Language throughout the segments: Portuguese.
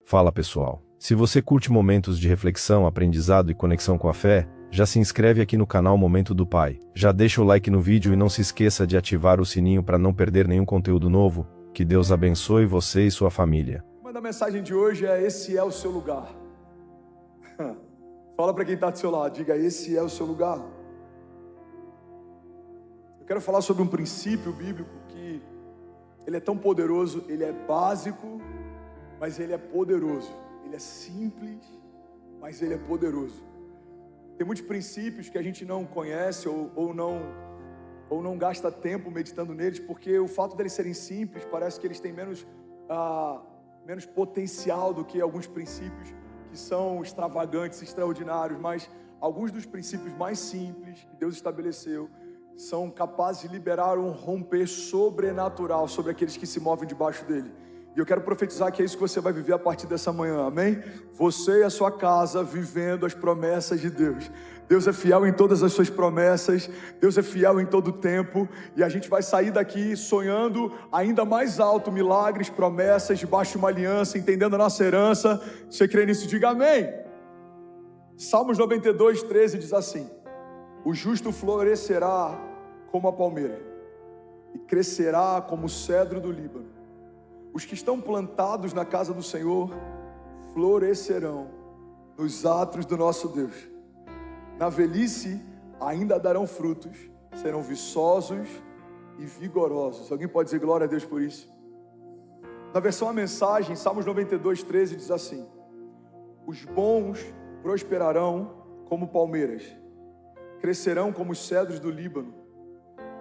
Fala pessoal, se você curte momentos de reflexão, aprendizado e conexão com a fé, já se inscreve aqui no canal Momento do Pai, já deixa o like no vídeo e não se esqueça de ativar o sininho para não perder nenhum conteúdo novo. Que Deus abençoe você e sua família. O tema da mensagem de hoje é: esse é o seu lugar. Fala para quem está do seu lado, diga: esse é o seu lugar. Eu quero falar sobre um princípio bíblico que ele é tão poderoso, ele é básico, mas ele é poderoso. Ele é simples, mas ele é poderoso. Tem muitos princípios que a gente não conhece ou não gasta tempo meditando neles, porque o fato deles serem simples, parece que eles têm menos potencial do que alguns princípios que são extravagantes, extraordinários. Mas alguns dos princípios mais simples que Deus estabeleceu são capazes de liberar um romper sobrenatural sobre aqueles que se movem debaixo dele. E eu quero profetizar que é isso que você vai viver a partir dessa manhã, amém? Você e a sua casa vivendo as promessas de Deus. Deus é fiel em todas as suas promessas, Deus é fiel em todo o tempo, e a gente vai sair daqui sonhando ainda mais alto, milagres, promessas, debaixo de uma aliança, entendendo a nossa herança. Você crê nisso? Diga amém. Salmos 92, 13 diz assim: o justo florescerá como a palmeira e crescerá como o cedro do Líbano. Os que estão plantados na casa do Senhor florescerão nos átrios do nosso Deus. Na velhice ainda darão frutos, serão viçosos e vigorosos. Alguém pode dizer glória a Deus por isso? Na versão A Mensagem, Salmos 92, 13 diz assim: os bons prosperarão como palmeiras, crescerão como os cedros do Líbano,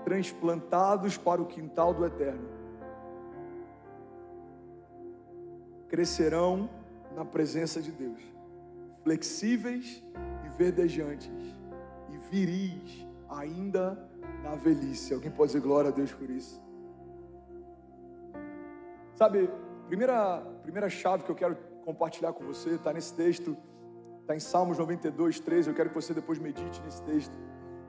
transplantados para o quintal do Eterno. Crescerão na presença de Deus, flexíveis e verdejantes, e viris ainda na velhice. Alguém pode dizer glória a Deus por isso? Sabe, primeira chave que eu quero compartilhar com você está nesse texto, está em Salmos 92, 13. Eu quero que você depois medite nesse texto.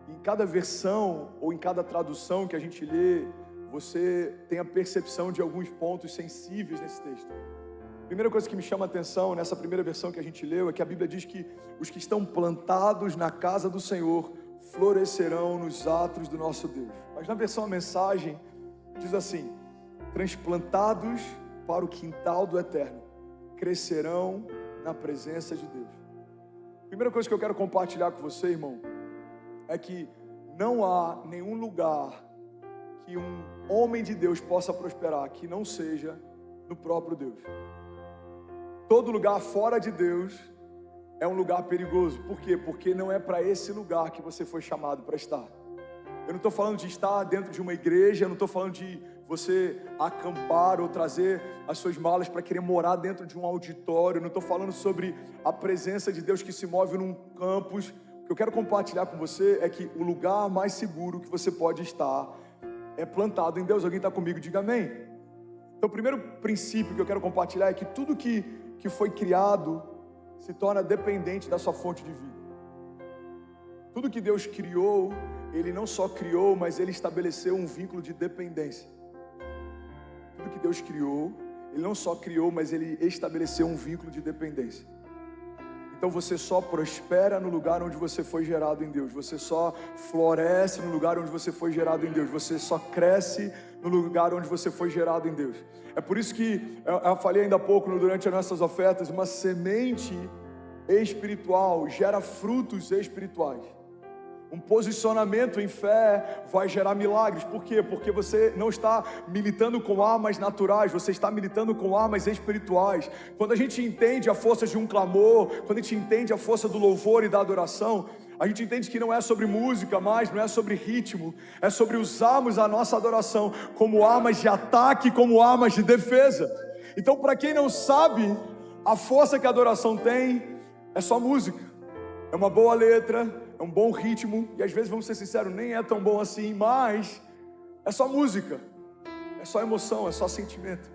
Em cada versão ou em cada tradução que a gente lê, você tem a percepção de alguns pontos sensíveis nesse texto. A primeira coisa que me chama a atenção nessa primeira versão que a gente leu é que a Bíblia diz que os que estão plantados na casa do Senhor florescerão nos átrios do nosso Deus. Mas na versão A Mensagem diz assim: transplantados para o quintal do Eterno, crescerão na presença de Deus. A primeira coisa que eu quero compartilhar com você, irmão, é que não há nenhum lugar que um homem de Deus possa prosperar que não seja no próprio Deus. Todo lugar fora de Deus é um lugar perigoso. Por quê? Porque não é para esse lugar que você foi chamado para estar. Eu não estou falando de estar dentro de uma igreja, eu não estou falando de você acampar ou trazer as suas malas para querer morar dentro de um auditório. Eu não estou falando sobre a presença de Deus que se move num campus. O que eu quero compartilhar com você é que o lugar mais seguro que você pode estar é plantado em Deus. Alguém está comigo? Diga amém. Então o primeiro princípio que eu quero compartilhar é que tudo que foi criado se torna dependente da sua fonte de vida. Tudo que Deus criou, Ele não só criou, mas Ele estabeleceu um vínculo de dependência. Tudo que Deus criou, Ele não só criou, mas Ele estabeleceu um vínculo de dependência. Então você só prospera no lugar onde você foi gerado em Deus. Você só floresce no lugar onde você foi gerado em Deus. Você só cresce no lugar onde você foi gerado em Deus. É por isso que eu falei ainda há pouco, durante as nossas ofertas, uma semente espiritual gera frutos espirituais. Um posicionamento em fé vai gerar milagres. Por quê? Porque você não está militando com armas naturais, você está militando com armas espirituais. Quando a gente entende a força de um clamor, quando a gente entende a força do louvor e da adoração, a gente entende que não é sobre música mais, não é sobre ritmo, é sobre usarmos a nossa adoração como armas de ataque, como armas de defesa. Então, para quem não sabe, a força que a adoração tem é só música, é uma boa letra, é um bom ritmo, e às vezes, vamos ser sinceros, nem é tão bom assim, mas é só música, é só emoção, é só sentimento.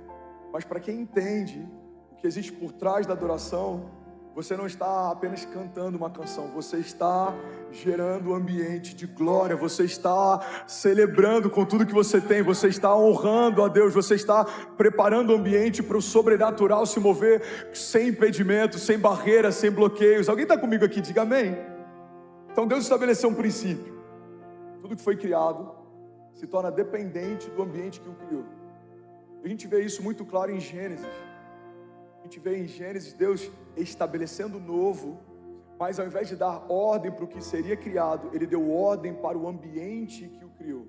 Mas para quem entende o que existe por trás da adoração, você não está apenas cantando uma canção, você está gerando um ambiente de glória, você está celebrando com tudo que você tem, você está honrando a Deus, você está preparando o ambiente para o sobrenatural se mover sem impedimento, sem barreiras, sem bloqueios. Alguém está comigo aqui? Diga amém. Então Deus estabeleceu um princípio: tudo que foi criado se torna dependente do ambiente que o criou. A gente vê isso muito claro em Gênesis. A gente vê em Gênesis Deus estabelecendo o novo, mas ao invés de dar ordem para o que seria criado, Ele deu ordem para o ambiente que o criou.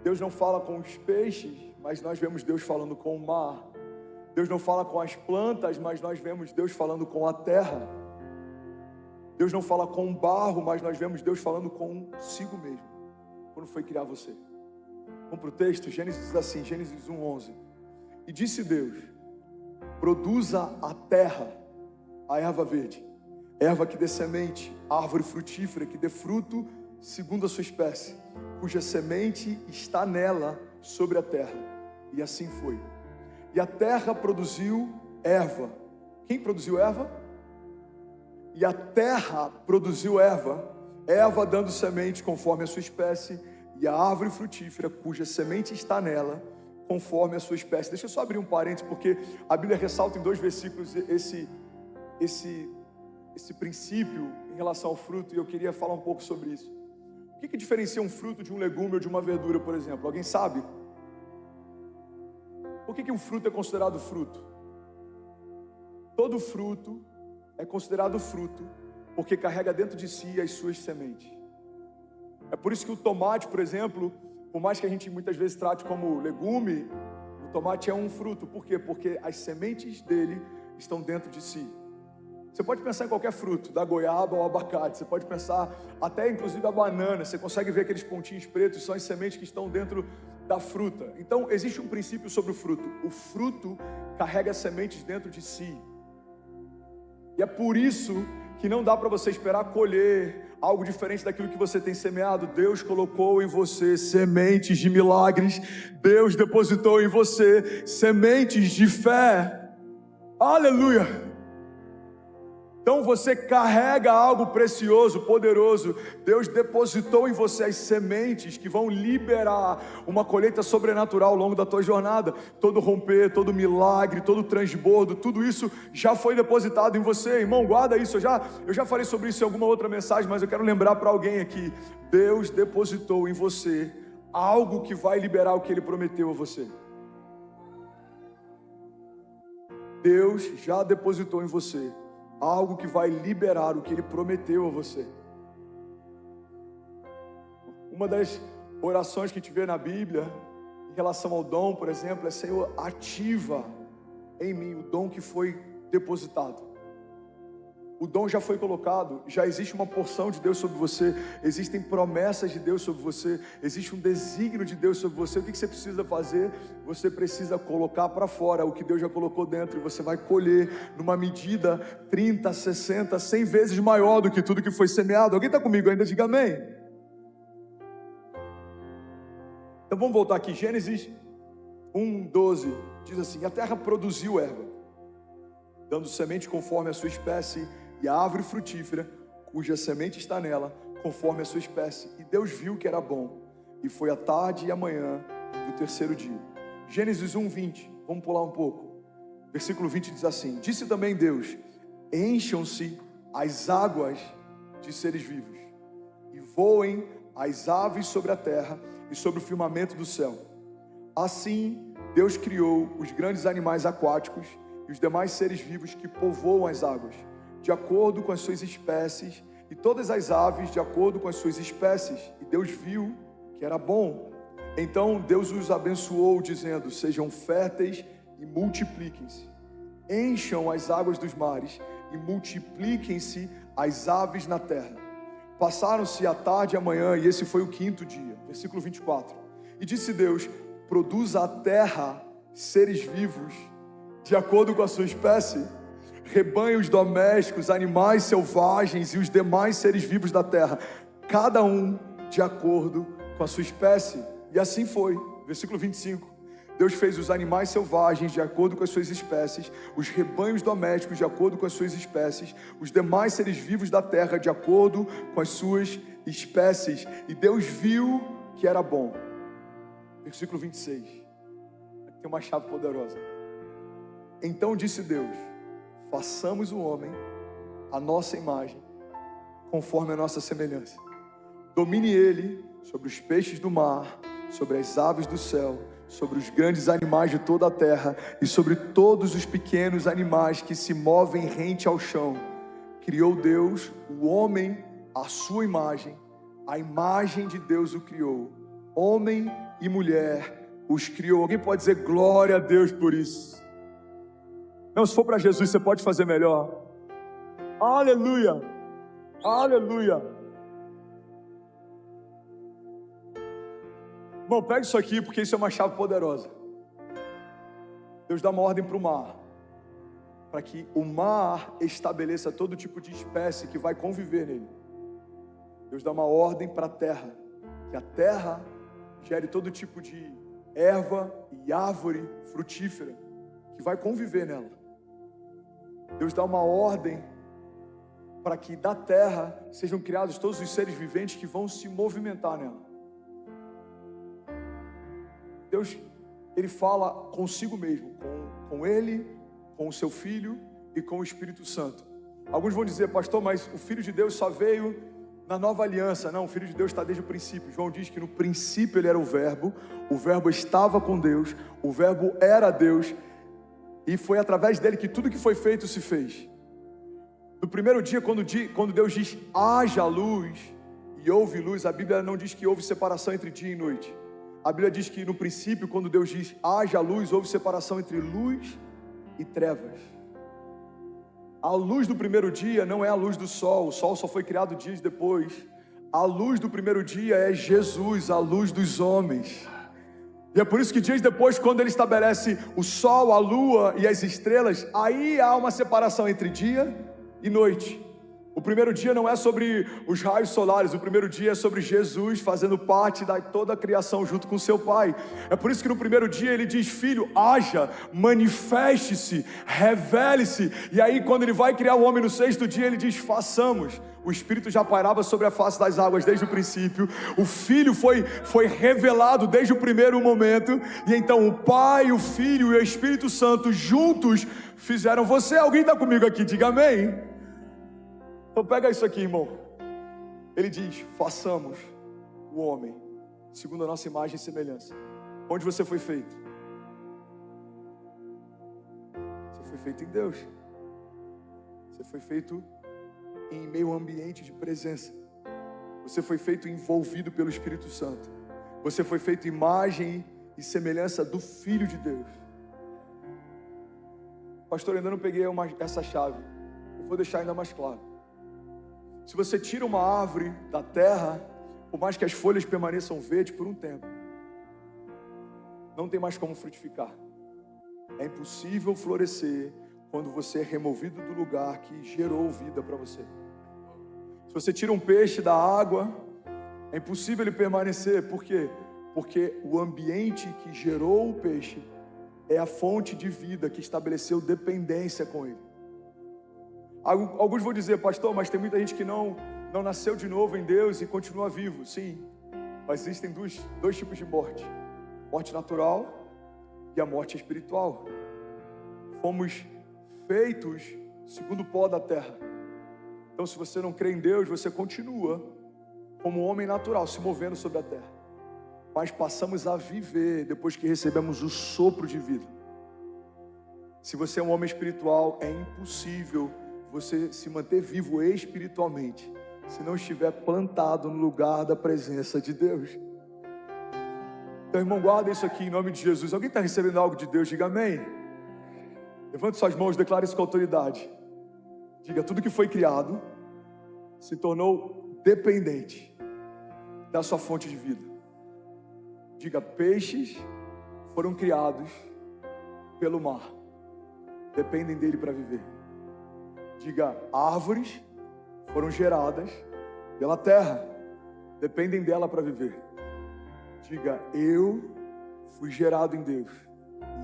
Deus não fala com os peixes, mas nós vemos Deus falando com o mar. Deus não fala com as plantas, mas nós vemos Deus falando com a terra. Deus não fala com o barro, mas nós vemos Deus falando consigo mesmo, quando foi criar você. Vamos para o texto? Gênesis diz assim, Gênesis 1:11. E disse Deus: produza a terra a erva verde, erva que dê semente, árvore frutífera que dê fruto segundo a sua espécie, cuja semente está nela sobre a terra. E assim foi. E a terra produziu erva. Quem produziu erva? E a terra produziu erva, erva dando semente conforme a sua espécie, e a árvore frutífera cuja semente está nela, conforme a sua espécie. Deixa eu só abrir um parênteses, porque a Bíblia ressalta em 2 versículos esse princípio em relação ao fruto, e eu queria falar um pouco sobre isso. O que diferencia um fruto de um legume ou de uma verdura, por exemplo? Alguém sabe? Por que um fruto é considerado fruto? Todo fruto é considerado fruto porque carrega dentro de si as suas sementes. É por isso que o tomate, por exemplo, por mais que a gente muitas vezes trate como legume, o tomate é um fruto. Por quê? Porque as sementes dele estão dentro de si. Você pode pensar em qualquer fruto, da goiaba ao abacate. Você pode pensar até inclusive a banana. Você consegue ver aqueles pontinhos pretos, são as sementes que estão dentro da fruta. Então existe um princípio sobre o fruto. O fruto carrega sementes dentro de si. E é por isso que não dá para você esperar colher algo diferente daquilo que você tem semeado. Deus colocou em você sementes de milagres. Deus depositou em você sementes de fé. Aleluia! Então você carrega algo precioso, poderoso. Deus depositou em você as sementes que vão liberar uma colheita sobrenatural ao longo da tua jornada. Todo romper, todo milagre, todo transbordo, tudo isso já foi depositado em você. Irmão, guarda isso. Eu já falei sobre isso em alguma outra mensagem, mas eu quero lembrar para alguém aqui. Deus depositou em você algo que vai liberar o que Ele prometeu a você. Deus já depositou em você algo que vai liberar o que Ele prometeu a você. Uma das orações que a gente vê na Bíblia, em relação ao dom, por exemplo, é: Senhor, ativa em mim o dom que foi depositado. O dom já foi colocado, já existe uma porção de Deus sobre você, existem promessas de Deus sobre você, existe um desígnio de Deus sobre você. O que você precisa fazer? Você precisa colocar para fora o que Deus já colocou dentro, e você vai colher numa medida 30, 60, 100 vezes maior do que tudo que foi semeado. Alguém está comigo ainda? Diga amém. Então vamos voltar aqui, Gênesis 1:12, diz assim: a terra produziu erva, dando semente conforme a sua espécie, e a árvore frutífera, cuja semente está nela, conforme a sua espécie. E Deus viu que era bom, e foi a tarde e a manhã do terceiro dia. Gênesis 1:20, vamos pular um pouco. Versículo 20 diz assim: disse também Deus: encham-se as águas de seres vivos, e voem as aves sobre a terra e sobre o firmamento do céu. Assim Deus criou os grandes animais aquáticos e os demais seres vivos que povoam as águas, de acordo com as suas espécies, e todas as aves de acordo com as suas espécies. E Deus viu que era bom. Então Deus os abençoou, dizendo: sejam férteis e multipliquem-se, encham as águas dos mares e multipliquem-se as aves na terra. Passaram-se a tarde e a manhã, e esse foi o quinto dia. Versículo 24. E disse Deus: produza a terra seres vivos de acordo com a sua espécie, rebanhos domésticos, animais selvagens e os demais seres vivos da terra, cada um de acordo com a sua espécie. E assim foi. Versículo 25. Deus fez os animais selvagens de acordo com as suas espécies, os rebanhos domésticos de acordo com as suas espécies, os demais seres vivos da terra de acordo com as suas espécies. E Deus viu que era bom. Versículo 26. Aqui tem uma chave poderosa. Então disse Deus: façamos o homem à nossa imagem, conforme a nossa semelhança. Domine ele sobre os peixes do mar, sobre as aves do céu, sobre os grandes animais de toda a terra e sobre todos os pequenos animais que se movem rente ao chão. Criou Deus o homem à sua imagem, a imagem de Deus o criou, homem e mulher os criou. Alguém pode dizer glória a Deus por isso? Não, se for para Jesus você pode fazer melhor. Aleluia, aleluia. Bom, pega isso aqui porque isso é uma chave poderosa. Deus dá uma ordem para o mar, para que o mar estabeleça todo tipo de espécie que vai conviver nele. Deus dá uma ordem para a terra, que a terra gere todo tipo de erva e árvore frutífera que vai conviver nela. Deus dá uma ordem para que da terra sejam criados todos os seres viventes que vão se movimentar nela. Deus, Ele fala consigo mesmo, com Ele, com o seu Filho e com o Espírito Santo. Alguns vão dizer: pastor, mas o Filho de Deus só veio na nova aliança. Não, o Filho de Deus está desde o princípio. João diz que no princípio Ele era o Verbo estava com Deus, o Verbo era Deus, e foi através dele que tudo que foi feito se fez. No primeiro dia, quando Deus diz haja luz e houve luz, a Bíblia não diz que houve separação entre dia e noite. A Bíblia diz que no princípio, quando Deus diz haja luz, houve separação entre luz e trevas. A luz do primeiro dia não é a luz do sol, o sol só foi criado dias depois. A luz do primeiro dia é Jesus, a luz dos homens. E é por isso que dias depois, quando Ele estabelece o sol, a lua e as estrelas, aí há uma separação entre dia e noite. O primeiro dia não é sobre os raios solares, o primeiro dia é sobre Jesus fazendo parte de toda a criação junto com seu Pai. É por isso que no primeiro dia Ele diz: filho, haja, manifeste-se, revele-se. E aí quando Ele vai criar o homem no sexto dia, Ele diz: façamos. O Espírito já pairava sobre a face das águas desde o princípio. O Filho foi revelado desde o primeiro momento. E então o Pai, o Filho e o Espírito Santo juntos fizeram você. Alguém está comigo aqui? Diga amém. Então pega isso aqui, irmão. Ele diz: façamos o homem segundo a nossa imagem e semelhança. Onde você foi feito? Você foi feito em Deus. Você foi feito em meio ambiente de presença. Você foi feito envolvido pelo Espírito Santo. Você foi feito imagem e semelhança do Filho de Deus. Pastor, ainda não peguei essa chave. Eu vou deixar ainda mais claro. Se você tira uma árvore da terra, por mais que as folhas permaneçam verdes por um tempo, não tem mais como frutificar. É impossível florescer quando você é removido do lugar que gerou vida para você. Se você tira um peixe da água, é impossível ele permanecer. Por quê? Porque o ambiente que gerou o peixe é a fonte de vida que estabeleceu dependência com ele. Alguns vão dizer: pastor, mas tem muita gente que não nasceu de novo em Deus e continua vivo. Sim, mas existem dois tipos de morte: morte natural e a morte espiritual. Fomos feitos segundo o pó da terra. Então, se você não crê em Deus, você continua como um homem natural, se movendo sobre a terra. Mas passamos a viver depois que recebemos o sopro de vida. Se você é um homem espiritual, é impossível você se manter vivo espiritualmente se não estiver plantado no lugar da presença de Deus. Então, irmão, guarda isso aqui em nome de Jesus. Alguém está recebendo algo de Deus? Diga amém. Levante suas mãos, declare isso com autoridade. Diga: tudo que foi criado se tornou dependente da sua fonte de vida. Diga: peixes foram criados pelo mar, dependem dele para viver. Diga: árvores foram geradas pela terra, dependem dela para viver. Diga: eu fui gerado em Deus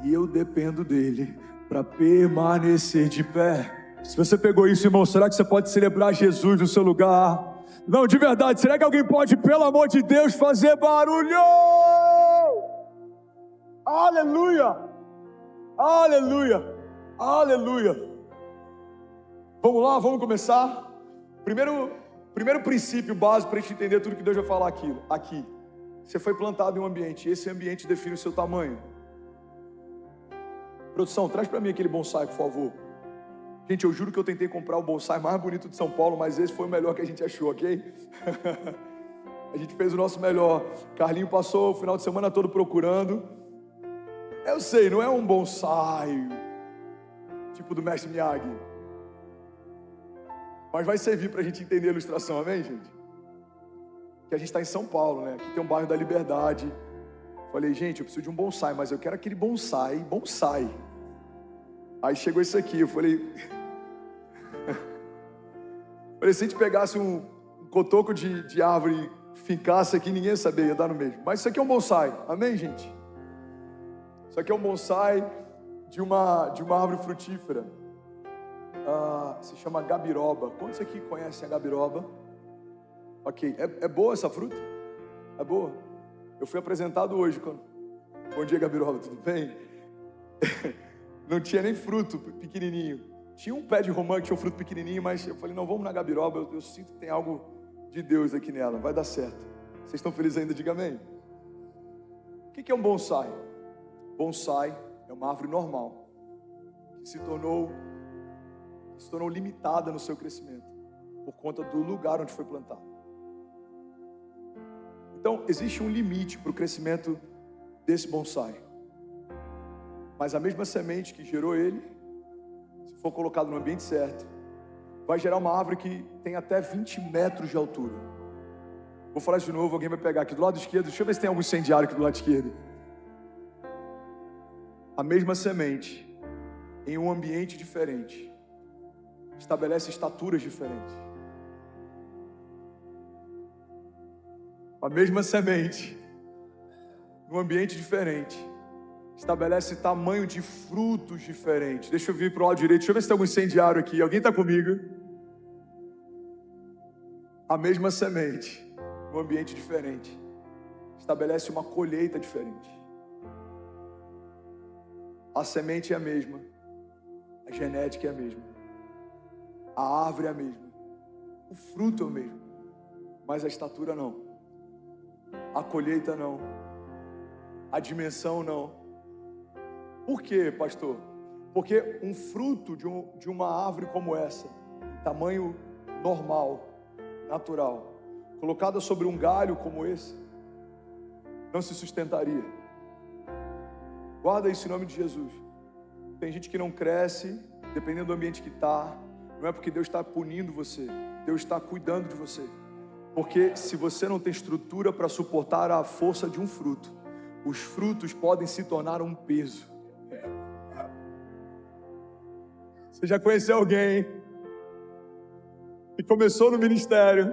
e eu dependo dele para permanecer de pé. Se você pegou isso, irmão, será que você pode celebrar Jesus no seu lugar? Não, de verdade, será que alguém pode, pelo amor de Deus, fazer barulho? Aleluia! Aleluia! Aleluia! Vamos lá, vamos começar? Primeiro princípio básico para a gente entender tudo que Deus vai falar aqui. Você foi plantado em um ambiente, e esse ambiente define o seu tamanho. Produção, traz para mim aquele bonsai, por favor. Gente, eu juro que eu tentei comprar o bonsai mais bonito de São Paulo, mas esse foi o melhor que a gente achou, ok? A gente fez o nosso melhor. Carlinho passou o final de semana todo procurando. Eu sei, não é um bonsai tipo do mestre Miyagi, mas vai servir para a gente entender a ilustração, amém, gente? Que a gente está em São Paulo, né? Aqui tem um bairro da Liberdade. Falei, gente, eu preciso de um bonsai, mas eu quero aquele bonsai. Aí chegou esse aqui, eu falei... se a gente pegasse um cotoco de árvore e fincasse aqui, ninguém ia saber, ia dar no mesmo. Mas isso aqui é um bonsai, amém, gente? Isso aqui é um bonsai de uma árvore frutífera. Se chama gabiroba. Quantos aqui conhecem a gabiroba? Ok, é boa essa fruta? É boa? Eu fui apresentado hoje. Bom dia, gabiroba, tudo bem? Não tinha nem fruto pequenininho. Tinha um pé de romã que tinha um fruto pequenininho, mas eu falei, não, vamos na gabiroba, eu sinto que tem algo de Deus aqui nela, vai dar certo. Vocês estão felizes ainda? Diga amém. O que é um bonsai? Bonsai é uma árvore normal, que se tornou limitada no seu crescimento, por conta do lugar onde foi plantado. Então, existe um limite para o crescimento desse bonsai. Mas a mesma semente que gerou ele, se for colocado no ambiente certo, vai gerar uma árvore que tem até 20 metros de altura. Vou falar isso de novo, alguém vai pegar aqui do lado esquerdo. Deixa eu ver se tem algum incendiário aqui do lado esquerdo. A mesma semente, em um ambiente diferente, estabelece estaturas diferentes. A mesma semente, em um ambiente diferente, estabelece tamanho de frutos diferentes. Deixa eu vir para o lado direito, deixa eu ver se tem algum incendiário aqui. Alguém está comigo? A mesma semente, num ambiente diferente, estabelece uma colheita diferente. A semente é a mesma, a genética é a mesma, a árvore é a mesma, o fruto é o mesmo, mas a estatura não, a colheita não, a dimensão não. Por quê, pastor? Porque um fruto de uma árvore como essa, tamanho normal, natural, colocada sobre um galho como esse, não se sustentaria. Guarda isso em nome de Jesus. Tem gente que não cresce, dependendo do ambiente que está. Não é porque Deus está punindo você, Deus está cuidando de você. Porque se você não tem estrutura para suportar a força de um fruto, os frutos podem se tornar um peso. Você já conheceu alguém que começou no ministério,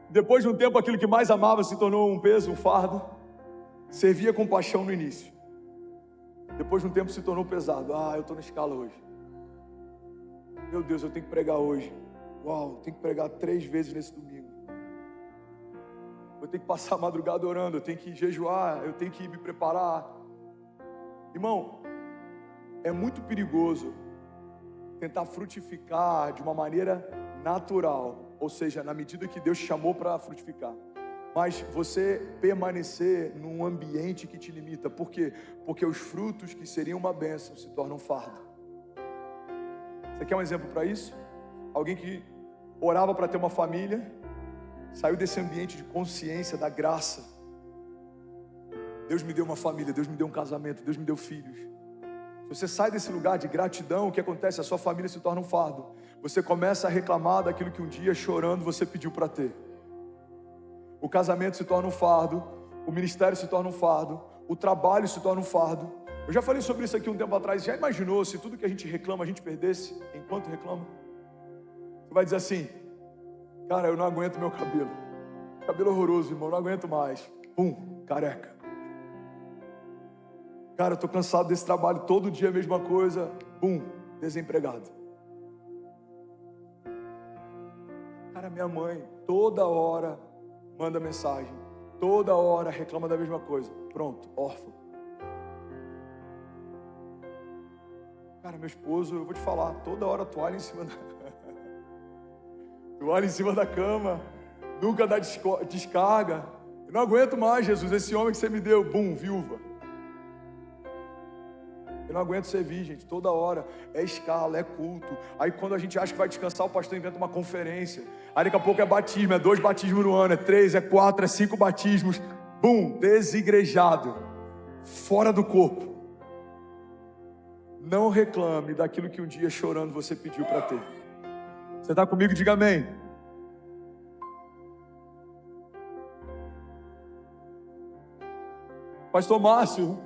depois de um tempo aquilo que mais amava se tornou um peso, um fardo? Servia com paixão no início, depois de um tempo se tornou pesado. Eu estou na escala hoje, meu Deus, eu tenho que pregar hoje. Uau, tenho que pregar 3 vezes nesse domingo. Eu tenho que passar a madrugada orando, eu tenho que jejuar, eu tenho que me preparar. Irmão, é muito perigoso tentar frutificar de uma maneira natural, ou seja, na medida que Deus te chamou para frutificar, mas você permanecer num ambiente que te limita. Por quê? Porque os frutos que seriam uma bênção se tornam fardo. Você quer um exemplo para isso? Alguém que orava para ter uma família, saiu desse ambiente de consciência, da graça. Deus me deu uma família, Deus me deu um casamento, Deus me deu filhos. Se você sai desse lugar de gratidão, o que acontece? A sua família se torna um fardo. Você começa a reclamar daquilo que um dia, chorando, você pediu para ter. O casamento se torna um fardo, o ministério se torna um fardo, o trabalho se torna um fardo. Eu já falei sobre isso aqui um tempo atrás. Já imaginou se tudo que a gente reclama, a gente perdesse enquanto reclama? Você vai dizer assim: cara, eu não aguento meu cabelo. Cabelo horroroso, irmão, não aguento mais. Pum, careca. Cara, eu tô cansado desse trabalho, todo dia a mesma coisa. Pum, desempregado. Cara, minha mãe toda hora manda mensagem, toda hora reclama da mesma coisa. Pronto, órfão. Cara, meu esposo, eu vou te falar, toda hora toalha em cima da toalha em cima da cama, nunca dá descarga. Eu não aguento mais, Jesus, esse homem que você me deu, bum, viúva. Eu não aguento servir, gente, toda hora, é escala, é culto. Aí quando a gente acha que vai descansar, o pastor inventa uma conferência. Aí daqui a pouco é batismo, é 2 batismos no ano, é 3, é 4, é 5 batismos. Bum, desigrejado, fora do corpo. Não reclame daquilo que um dia chorando você pediu para ter. Você está comigo? Diga amém. Pastor Márcio,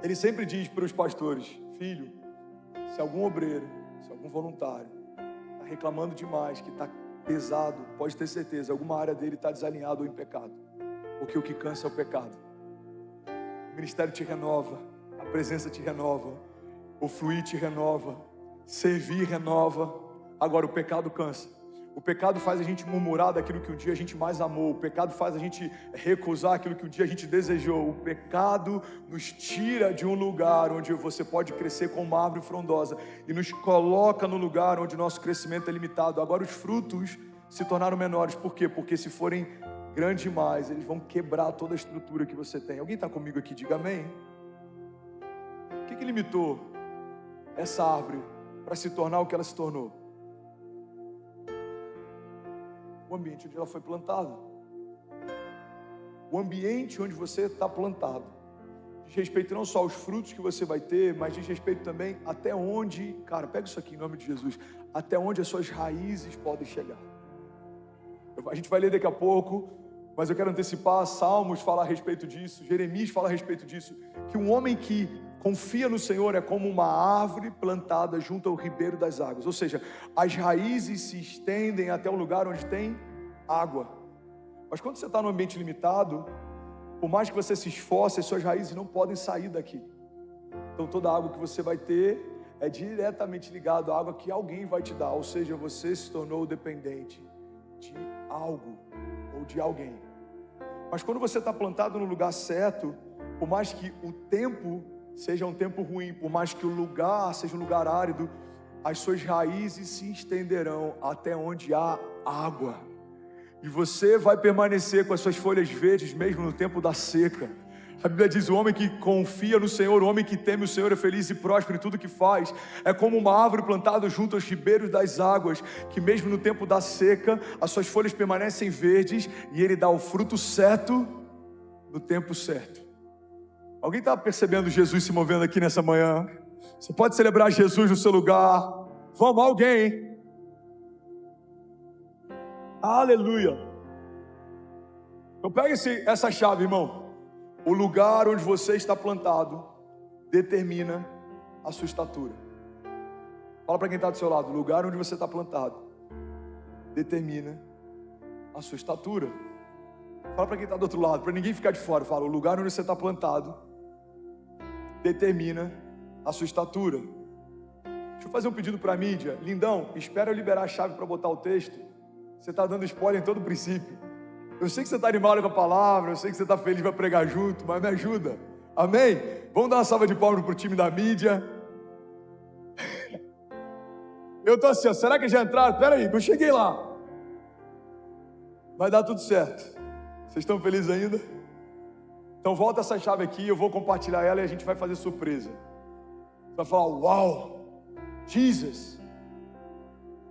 ele sempre diz para os pastores: filho, se algum obreiro, se algum voluntário está reclamando demais, que está pesado, pode ter certeza, alguma área dele está desalinhada ou em pecado, porque o que cansa é o pecado. O ministério te renova, a presença te renova, o fluir te renova, servir renova. Agora o pecado cansa. O pecado faz a gente murmurar daquilo que um dia a gente mais amou. O pecado faz a gente recusar aquilo que um dia a gente desejou. O pecado nos tira de um lugar onde você pode crescer como uma árvore frondosa e nos coloca no lugar onde nosso crescimento é limitado. Agora os frutos se tornaram menores. Por quê? Porque se forem grandes demais, eles vão quebrar toda a estrutura que você tem. Alguém está comigo aqui? Diga amém. O que limitou essa árvore para se tornar o que ela se tornou? O ambiente onde ela foi plantada. O ambiente onde você está plantado diz respeito não só aos frutos que você vai ter, mas diz respeito também até onde, cara, pega isso aqui em nome de Jesus, até onde as suas raízes podem chegar. A gente vai ler daqui a pouco, mas eu quero antecipar. Salmos fala a respeito disso, Jeremias fala a respeito disso, que um homem que confia no Senhor é como uma árvore plantada junto ao ribeiro das águas. Ou seja, as raízes se estendem até o lugar onde tem água. Mas quando você está num ambiente limitado, por mais que você se esforce, as suas raízes não podem sair daqui. Então toda a água que você vai ter é diretamente ligada à água que alguém vai te dar. Ou seja, você se tornou dependente de algo ou de alguém. Mas quando você está plantado no lugar certo, por mais que o tempo seja um tempo ruim, por mais que o lugar seja um lugar árido, as suas raízes se estenderão até onde há água. E você vai permanecer com as suas folhas verdes mesmo no tempo da seca. A Bíblia diz: o homem que confia no Senhor, o homem que teme o Senhor é feliz e próspero em tudo que faz. É como uma árvore plantada junto aos ribeiros das águas, que mesmo no tempo da seca, as suas folhas permanecem verdes e ele dá o fruto certo no tempo certo. Alguém está percebendo Jesus se movendo aqui nessa manhã? Você pode celebrar Jesus no seu lugar. Vamos, alguém. Aleluia. Então pega essa chave, irmão. O lugar onde você está plantado determina a sua estatura. Fala para quem está do seu lado: o lugar onde você está plantado determina a sua estatura. Fala para quem está do outro lado, para ninguém ficar de fora. Fala: o lugar onde você está plantado determina a sua estatura. Deixa eu fazer um pedido para a mídia. Lindão, espera eu liberar a chave para botar o texto. Você está dando spoiler em todo o princípio. Eu sei que você está animado com a palavra, eu sei que você está feliz para pregar junto, mas me ajuda. Amém? Vamos dar uma salva de palmas para o time da mídia. Eu estou assim, ó, será que já entraram? Espera aí, eu cheguei lá. Vai dar tudo certo. Vocês estão felizes ainda? Então volta essa chave aqui, eu vou compartilhar ela e a gente vai fazer surpresa. Você vai falar: uau, Jesus.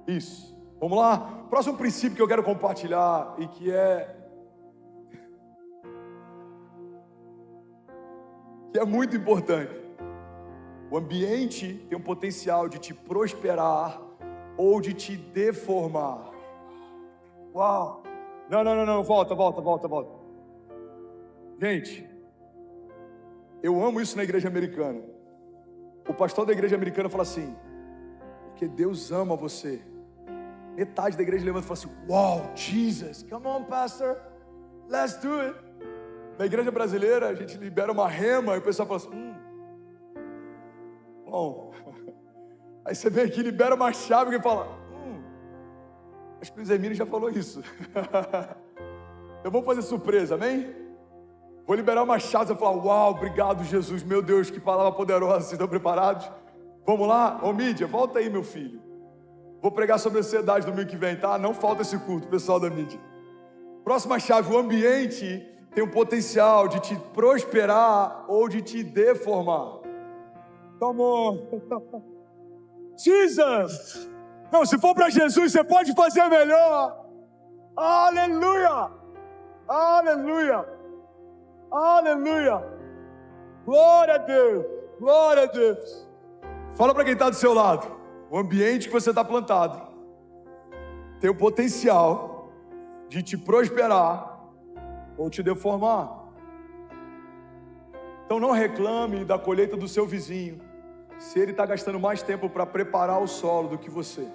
Isso, vamos lá? Próximo princípio que eu quero compartilhar e que é muito importante. O ambiente tem um potencial de te prosperar ou de te deformar. Uau. Não, volta. Gente, eu amo isso na igreja americana. O pastor da igreja americana fala assim: porque Deus ama você. Metade da igreja levanta e fala assim: wow, Jesus, come on, pastor, let's do it. Na igreja brasileira, a gente libera uma rema e o pessoal fala assim, bom. Aí você vem aqui, libera uma chave e fala, acho que o Luiz Hermínio já falou isso. Eu vou fazer surpresa, amém? Vou liberar uma chave, você fala, uau, obrigado Jesus, meu Deus, que palavra poderosa, vocês estão preparados? Vamos lá? Ô mídia, volta aí meu filho. Vou pregar sobre ansiedade domingo que vem, tá? Não falta esse culto, pessoal da mídia. Próxima chave, o ambiente tem o potencial de te prosperar ou de te deformar. Come on. Jesus! Não, se for para Jesus, você pode fazer melhor. Aleluia! Aleluia! Aleluia! Glória a Deus! Glória a Deus! Fala para quem está do seu lado. O ambiente que você está plantado tem o potencial de te prosperar ou te deformar. Então não reclame da colheita do seu vizinho se ele está gastando mais tempo para preparar o solo do que você.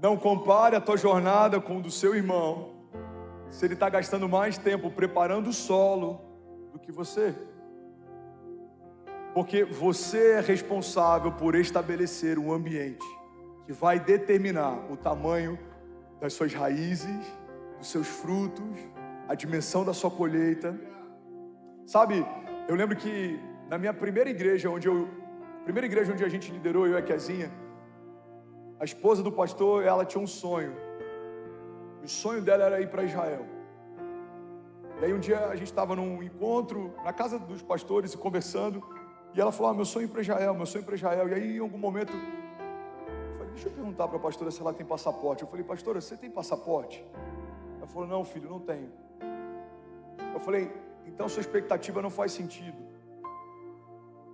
Não compare a tua jornada com o do seu irmão se ele está gastando mais tempo preparando o solo do que você. Porque você é responsável por estabelecer um ambiente que vai determinar o tamanho das suas raízes, dos seus frutos, a dimensão da sua colheita. Sabe, eu lembro que na minha primeira igreja onde a gente liderou, eu e a Kezinha, a esposa do pastor, ela tinha um sonho. O sonho dela era ir para Israel. E aí um dia a gente estava num encontro na casa dos pastores conversando, e ela falou, meu sonho é ir para Israel, meu sonho é ir para Israel. E aí em algum momento eu falei, deixa eu perguntar para a pastora se ela tem passaporte. Eu falei, pastora, você tem passaporte? Ela falou, não filho, não tenho. Eu falei, então sua expectativa não faz sentido.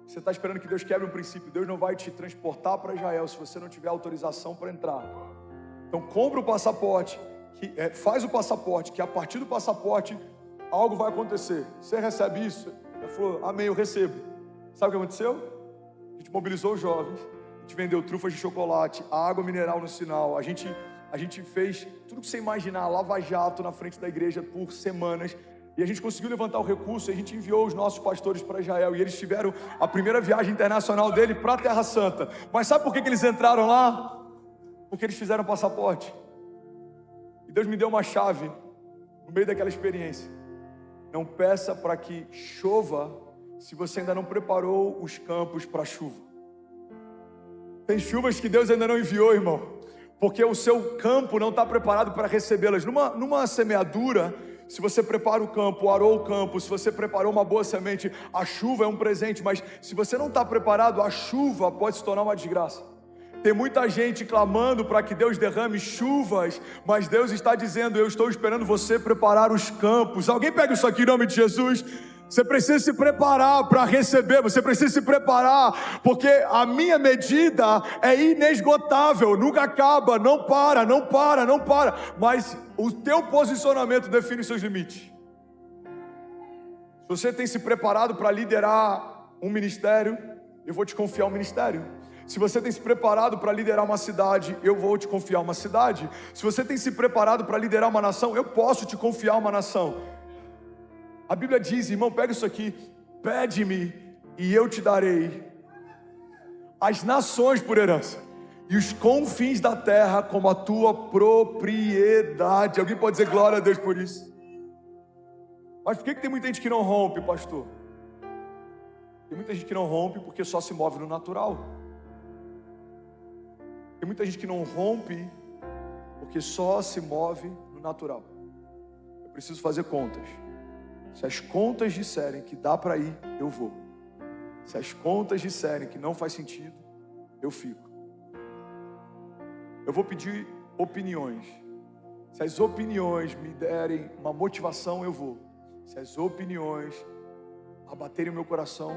Você está esperando que Deus quebre um princípio. Deus não vai te transportar para Israel se você não tiver autorização para entrar. Então compra o passaporte, faz o passaporte, que a partir do passaporte algo vai acontecer. Você recebe isso? Ela falou, amém, eu recebo. Sabe o que aconteceu? A gente mobilizou os jovens, a gente vendeu trufas de chocolate, a água mineral no sinal, a gente fez tudo que você imaginar, lava-jato na frente da igreja por semanas, e a gente conseguiu levantar o recurso, e a gente enviou os nossos pastores para Israel, e eles tiveram a primeira viagem internacional dele para a Terra Santa. Mas sabe por que eles entraram lá? Porque eles fizeram passaporte. E Deus me deu uma chave no meio daquela experiência. Não peça para que chova se você ainda não preparou os campos para a chuva. Tem chuvas que Deus ainda não enviou, irmão, porque o seu campo não está preparado para recebê-las. Numa semeadura, se você prepara o campo, arou o campo, se você preparou uma boa semente, a chuva é um presente, mas se você não está preparado, a chuva pode se tornar uma desgraça. Tem muita gente clamando para que Deus derrame chuvas, mas Deus está dizendo, eu estou esperando você preparar os campos. Alguém pega isso aqui em nome de Jesus? Você precisa se preparar para receber, você precisa se preparar, porque a minha medida é inesgotável, nunca acaba, não para, mas o teu posicionamento define os seus limites. Se você tem se preparado para liderar um ministério, eu vou te confiar um ministério. Se você tem se preparado para liderar uma cidade, eu vou te confiar uma cidade. Se você tem se preparado para liderar uma nação, eu posso te confiar uma nação. A Bíblia diz, irmão, pega isso aqui, pede-me e eu te darei as nações por herança e os confins da terra como a tua propriedade. Alguém pode dizer glória a Deus por isso? Mas por que tem muita gente que não rompe, pastor? Tem muita gente que não rompe porque só se move no natural. Tem muita gente que não rompe porque só se move no natural. Eu preciso fazer contas. Se as contas disserem que dá para ir, eu vou. Se as contas disserem que não faz sentido, eu fico. Eu vou pedir opiniões. Se as opiniões me derem uma motivação, eu vou. Se as opiniões abaterem o meu coração,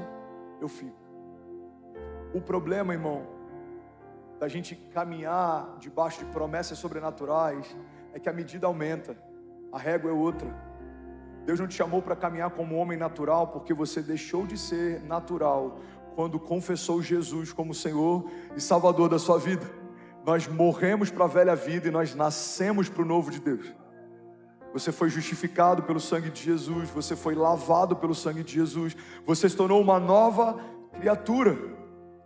eu fico. O problema, irmão, da gente caminhar debaixo de promessas sobrenaturais é que a medida aumenta, a régua é outra. Deus não te chamou para caminhar como homem natural, porque você deixou de ser natural quando confessou Jesus como Senhor e Salvador da sua vida. Nós morremos para a velha vida e nós nascemos para o novo de Deus. Você foi justificado pelo sangue de Jesus, você foi lavado pelo sangue de Jesus, você se tornou uma nova criatura,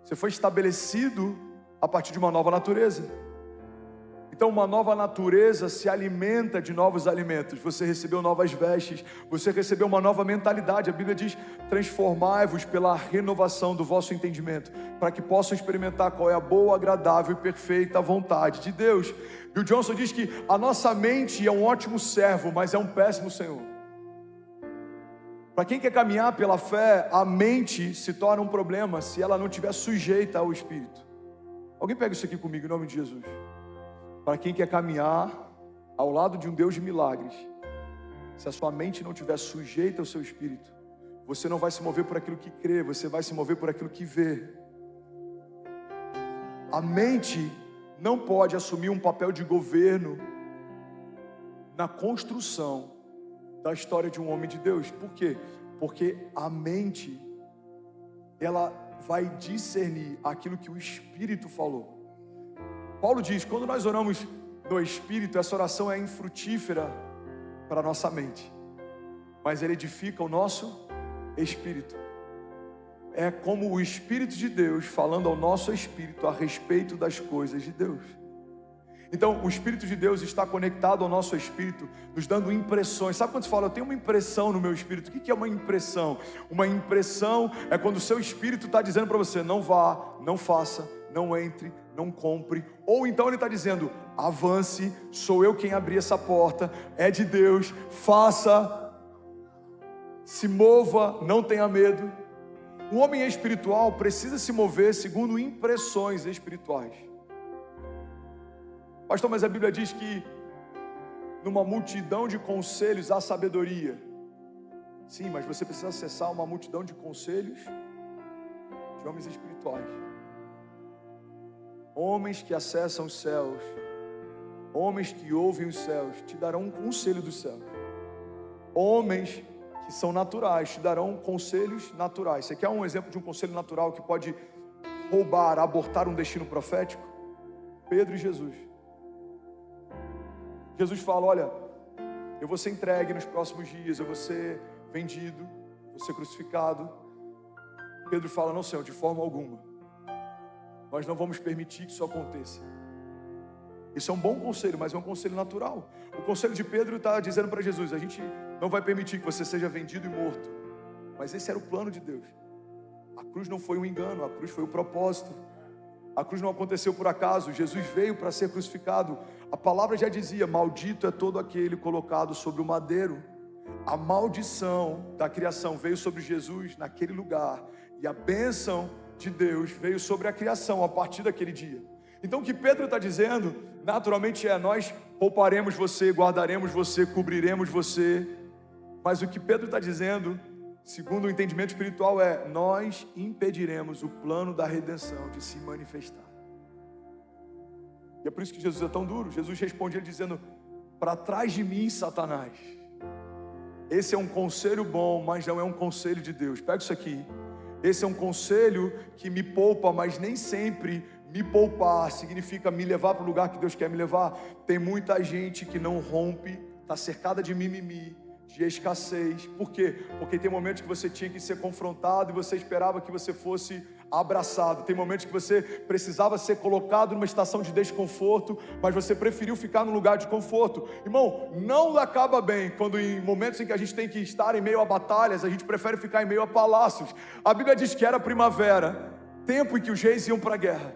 você foi estabelecido a partir de uma nova natureza. Então uma nova natureza se alimenta de novos alimentos. Você recebeu novas vestes, você recebeu uma nova mentalidade. A Bíblia diz: transformai-vos pela renovação do vosso entendimento, para que possam experimentar qual é a boa, agradável e perfeita vontade de Deus. Bill Johnson diz que a nossa mente é um ótimo servo, mas é um péssimo senhor. Para quem quer caminhar pela fé, a mente se torna um problema se ela não estiver sujeita ao Espírito. Alguém pega isso aqui comigo em nome de Jesus. Para quem quer caminhar ao lado de um Deus de milagres, se a sua mente não estiver sujeita ao seu espírito, você não vai se mover por aquilo que crê, você vai se mover por aquilo que vê. A mente não pode assumir um papel de governo na construção da história de um homem de Deus. Por quê? Porque a mente, ela vai discernir aquilo que o Espírito falou. Paulo diz: quando nós oramos no Espírito, essa oração é infrutífera para a nossa mente, mas ele edifica o nosso espírito. É como o Espírito de Deus falando ao nosso espírito a respeito das coisas de Deus. Então o Espírito de Deus está conectado ao nosso espírito, nos dando impressões. Sabe quando você fala: eu tenho uma impressão no meu espírito? O que é uma impressão? Uma impressão é quando o seu espírito está dizendo para você: não vá, não faça, não entre, não compre. Ou então ele está dizendo: avance, sou eu quem abri essa porta, é de Deus, faça, se mova, não tenha medo. Um homem espiritual precisa se mover segundo impressões espirituais. Pastor, mas a Bíblia diz que numa multidão de conselhos há sabedoria. Sim, mas você precisa acessar uma multidão de conselhos de homens espirituais. Homens que acessam os céus, homens que ouvem os céus, te darão um conselho dos céus. Homens que são naturais, te darão conselhos naturais. Você quer um exemplo de um conselho natural que pode roubar, abortar um destino profético? Pedro e Jesus. Jesus fala: olha, eu vou ser entregue nos próximos dias, eu vou ser vendido, vou ser crucificado. Pedro fala: não, Senhor, de forma alguma, nós não vamos permitir que isso aconteça. Isso é um bom conselho, mas é um conselho natural. O conselho de Pedro está dizendo para Jesus: a gente não vai permitir que você seja vendido e morto. Mas esse era o plano de Deus. A cruz não foi um engano, a cruz foi o propósito. A cruz não aconteceu por acaso. Jesus veio para ser crucificado. A palavra já dizia: maldito é todo aquele colocado sobre o madeiro. A maldição da criação veio sobre Jesus naquele lugar, e a bênção de Deus veio sobre a criação a partir daquele dia. Então o que Pedro está dizendo, naturalmente, é: nós pouparemos você, guardaremos você, cobriremos você. Mas o que Pedro está dizendo, segundo o entendimento espiritual, é: nós impediremos o plano da redenção de se manifestar. E é por isso que Jesus é tão duro. Jesus responde ele dizendo: para trás de mim, Satanás. Esse é um conselho bom, mas não é um conselho de Deus. Pega isso aqui. Esse é um conselho que me poupa, mas nem sempre me poupar significa me levar para o lugar que Deus quer me levar. Tem muita gente que não rompe, está cercada de mimimi, de escassez. Por quê? Porque tem momentos que você tinha que ser confrontado e você esperava que você fosse abraçado. Tem momentos que você precisava ser colocado numa estação de desconforto, mas você preferiu ficar no lugar de conforto. Irmão, não acaba bem quando em momentos em que a gente tem que estar em meio a batalhas, a gente prefere ficar em meio a palácios. A Bíblia diz que era primavera, tempo em que os reis iam para a guerra.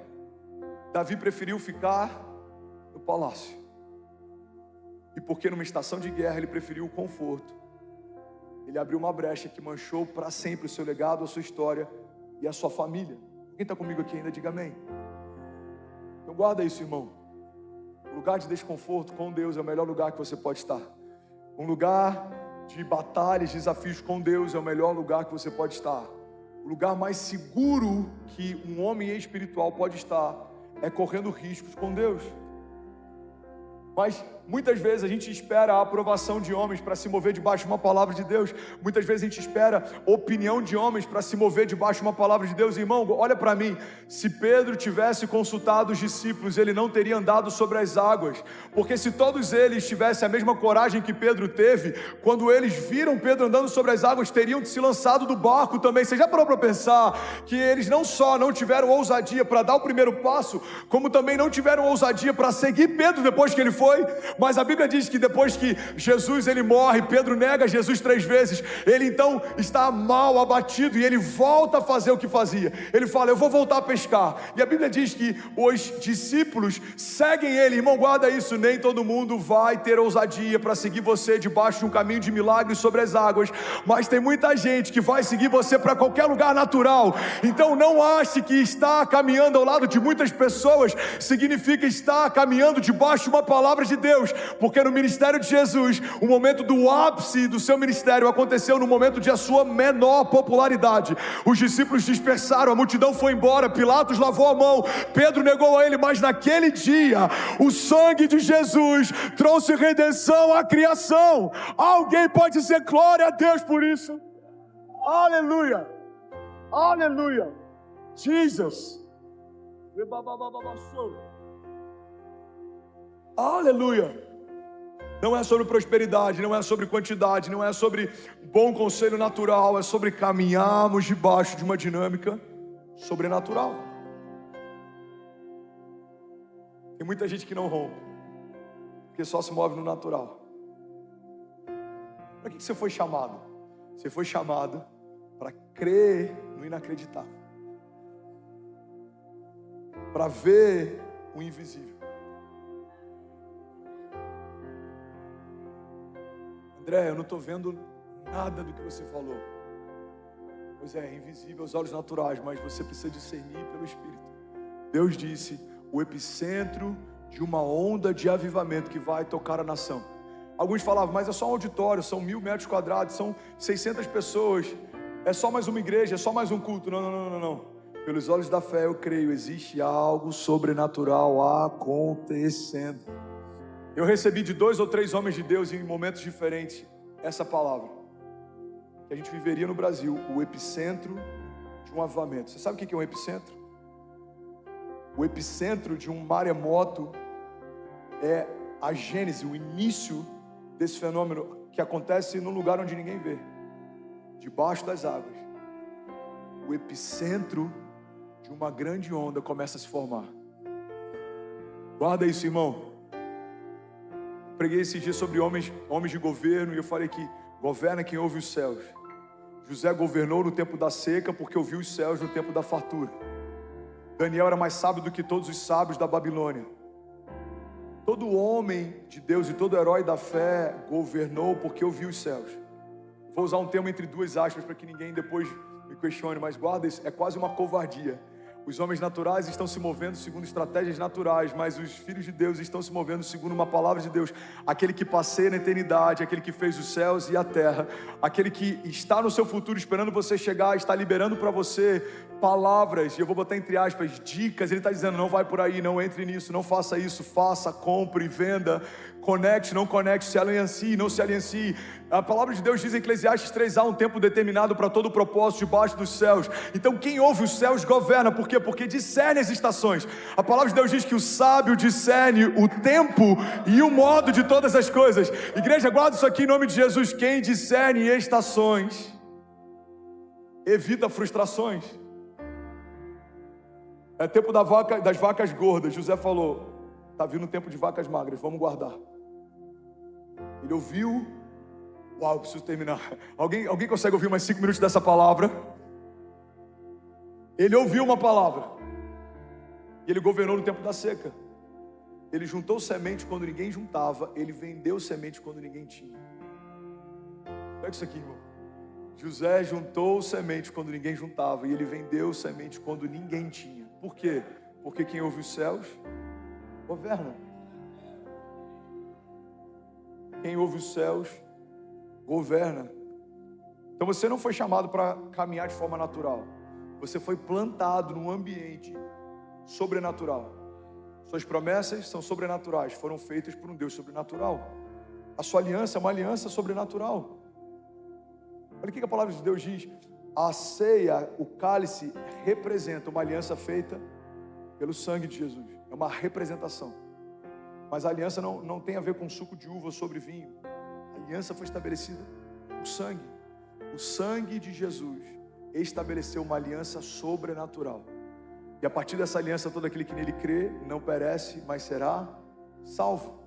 Davi preferiu ficar no palácio. E porque numa estação de guerra ele preferiu o conforto, ele abriu uma brecha que manchou para sempre o seu legado, a sua história e a sua família. Quem está comigo aqui ainda, diga amém. Então guarda isso, irmão. O lugar de desconforto com Deus é o melhor lugar que você pode estar. Um lugar de batalhas, desafios com Deus é o melhor lugar que você pode estar. O lugar mais seguro que um homem espiritual pode estar é correndo riscos com Deus. Mas muitas vezes a gente espera a aprovação de homens para se mover debaixo de uma palavra de Deus. Muitas vezes a gente espera opinião de homens para se mover debaixo de uma palavra de Deus. Irmão, olha para mim, se Pedro tivesse consultado os discípulos, ele não teria andado sobre as águas, porque se todos eles tivessem a mesma coragem que Pedro teve, quando eles viram Pedro andando sobre as águas, teriam se lançado do barco também. Você já parou para pensar que eles não só não tiveram ousadia para dar o primeiro passo, como também não tiveram ousadia para seguir Pedro depois que ele foi? Mas a Bíblia diz que depois que Jesus ele morre, Pedro nega Jesus 3 vezes, ele então está mal, abatido, e ele volta a fazer o que fazia. Ele fala: eu vou voltar a pescar. E a Bíblia diz que os discípulos seguem ele. Irmão, guarda isso, nem todo mundo vai ter ousadia para seguir você debaixo de um caminho de milagres sobre as águas, mas tem muita gente que vai seguir você para qualquer lugar natural. Então não ache que estar caminhando ao lado de muitas pessoas significa estar caminhando debaixo de uma palavra de Deus, porque no ministério de Jesus, o momento do ápice do seu ministério aconteceu no momento de a sua menor popularidade. Os discípulos dispersaram, a multidão foi embora, Pilatos lavou a mão, Pedro negou a ele, mas naquele dia, o sangue de Jesus trouxe redenção à criação. Alguém pode dizer glória a Deus por isso? Aleluia, aleluia, Jesus. Aleluia. Não é sobre prosperidade, não é sobre quantidade, não é sobre bom conselho natural, é sobre caminharmos debaixo de uma dinâmica sobrenatural. Tem muita gente que não rompe, porque só se move no natural. Para que você foi chamado? Você foi chamado para crer no inacreditável, para ver o invisível. André, eu não estou vendo nada do que você falou. Pois é invisível aos olhos naturais, mas você precisa discernir pelo Espírito. Deus disse: o epicentro de uma onda de avivamento que vai tocar a nação. Alguns falavam: mas é só um auditório, são 1000 metros quadrados, são 600 pessoas, é só mais uma igreja, é só mais um culto. Não. Pelos olhos da fé eu creio, existe algo sobrenatural acontecendo. Eu recebi de 2 ou 3 homens de Deus em momentos diferentes essa palavra, que a gente viveria no Brasil, o epicentro de um avivamento. Você sabe o que é um epicentro? O epicentro de um maremoto é a gênese, o início desse fenômeno que acontece num lugar onde ninguém vê, debaixo das águas. O epicentro de uma grande onda começa a se formar. Guarda isso, irmão. Preguei esse dia sobre homens de governo, e eu falei que governa quem ouve os céus. José governou no tempo da seca porque ouviu os céus no tempo da fartura. Daniel era mais sábio do que todos os sábios da Babilônia. Todo homem de Deus e todo herói da fé governou porque ouviu os céus. Vou usar um termo entre 2 aspas para que ninguém depois me questione, mas guarda isso, é quase uma covardia. Os homens naturais estão se movendo segundo estratégias naturais, mas os filhos de Deus estão se movendo segundo uma palavra de Deus. Aquele que passeia na eternidade, aquele que fez os céus e a terra, aquele que está no seu futuro esperando você chegar, está liberando para você palavras, e eu vou botar entre aspas, dicas. Ele está dizendo: não vai por aí, não entre nisso, não faça isso, faça, compre, venda, conecte, não conecte, se aliancie, não se aliancie. A palavra de Deus diz em Eclesiastes 3, há um tempo determinado para todo o propósito debaixo dos céus. Então quem ouve os céus governa. Por quê? Porque discerne as estações. A palavra de Deus diz que o sábio discerne o tempo e o modo de todas as coisas. Igreja, guarda isso aqui em nome de Jesus. Quem discerne estações evita frustrações. É tempo das vacas gordas. José falou: está vindo o tempo de vacas magras, vamos guardar. Ele ouviu. Uau, eu preciso terminar. Alguém consegue ouvir mais 5 minutos dessa palavra? Ele ouviu uma palavra, e ele governou no tempo da seca. Ele juntou semente quando ninguém juntava, ele vendeu semente quando ninguém tinha. Pega isso aqui, irmão. José juntou semente quando ninguém juntava, e ele vendeu semente quando ninguém tinha. Por quê? Porque quem ouve os céus governa. Quem ouve os céus governa. Então você não foi chamado para caminhar de forma natural. Você foi plantado num ambiente sobrenatural. Suas promessas são sobrenaturais, foram feitas por um Deus sobrenatural. A sua aliança é uma aliança sobrenatural. Olha o que a palavra de Deus diz. A ceia, o cálice, representa uma aliança feita pelo sangue de Jesus. É uma representação. Mas a aliança não tem a ver com suco de uva sobre vinho. A aliança foi estabelecida por sangue. O sangue de Jesus estabeleceu uma aliança sobrenatural. E a partir dessa aliança, todo aquele que nele crê não perece, mas será salvo.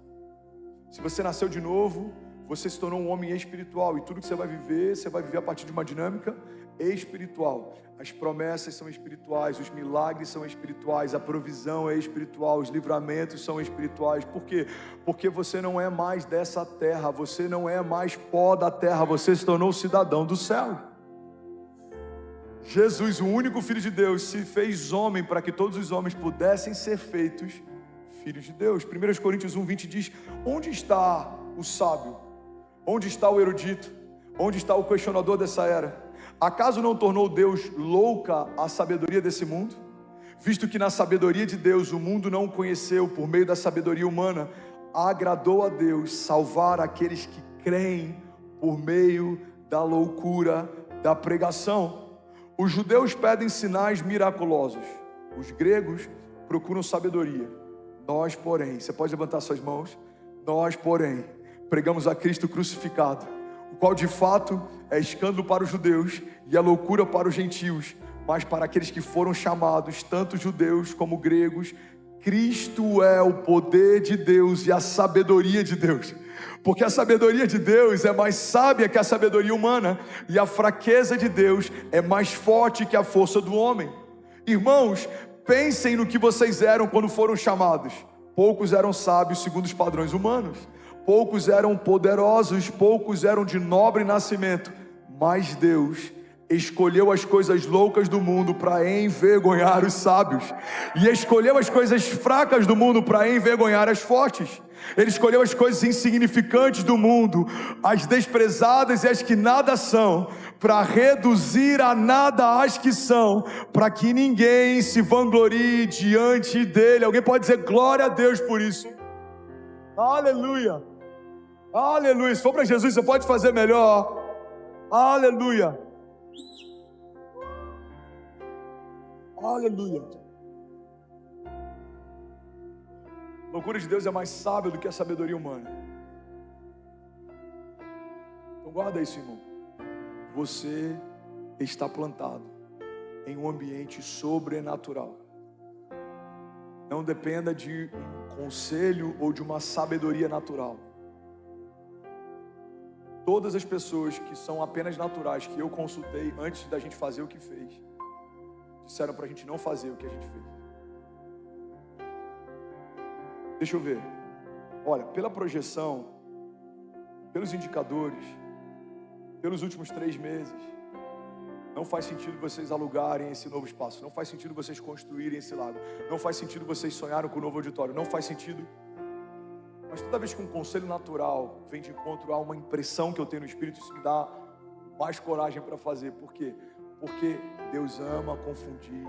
Se você nasceu de novo, você se tornou um homem espiritual. E tudo que você vai viver a partir de uma dinâmica espiritual. As promessas são espirituais, os milagres são espirituais, a provisão é espiritual, os livramentos são espirituais. Por quê? Porque você não é mais dessa terra, você não é mais pó da terra, você se tornou cidadão do céu. Jesus, o único Filho de Deus, se fez homem para que todos os homens pudessem ser feitos filhos de Deus. 1 Coríntios 1:20 diz: onde está o sábio? Onde está o erudito? Onde está o questionador dessa era? Acaso não tornou Deus louca a sabedoria desse mundo? Visto que na sabedoria de Deus o mundo não o conheceu por meio da sabedoria humana, agradou a Deus salvar aqueles que creem por meio da loucura da pregação. Os judeus pedem sinais miraculosos, os gregos procuram sabedoria. Nós, porém, você pode levantar suas mãos? Nós, porém, pregamos a Cristo crucificado, o qual de fato é escândalo para os judeus e é loucura para os gentios, mas para aqueles que foram chamados, tanto judeus como gregos, Cristo é o poder de Deus e a sabedoria de Deus. Porque a sabedoria de Deus é mais sábia que a sabedoria humana, e a fraqueza de Deus é mais forte que a força do homem. Irmãos, pensem no que vocês eram quando foram chamados. Poucos eram sábios segundo os padrões humanos, poucos eram poderosos, poucos eram de nobre nascimento, mas Deus escolheu as coisas loucas do mundo para envergonhar os sábios, e escolheu as coisas fracas do mundo para envergonhar as fortes. Ele escolheu as coisas insignificantes do mundo, as desprezadas e as que nada são, para reduzir a nada as que são, para que ninguém se vanglorie diante dele. Alguém pode dizer glória a Deus por isso? Aleluia, aleluia. Se for para Jesus, você pode fazer melhor. Aleluia, aleluia. A loucura de Deus é mais sábia do que a sabedoria humana. Então guarda isso, irmão. Você está plantado em um ambiente sobrenatural. Não dependa de um conselho ou de uma sabedoria natural. Todas as pessoas que são apenas naturais, que eu consultei antes da gente fazer o que fez, disseram para a gente não fazer o que a gente fez. Deixa eu ver. Olha, pela projeção, pelos indicadores, pelos últimos 3 meses, não faz sentido vocês alugarem esse novo espaço. Não faz sentido vocês construírem esse lago. Não faz sentido vocês sonharem com o novo auditório. Não faz sentido. Mas toda vez que um conselho natural vem de encontro a uma impressão que eu tenho no Espírito, isso me dá mais coragem para fazer. Por quê? Porque Deus ama confundir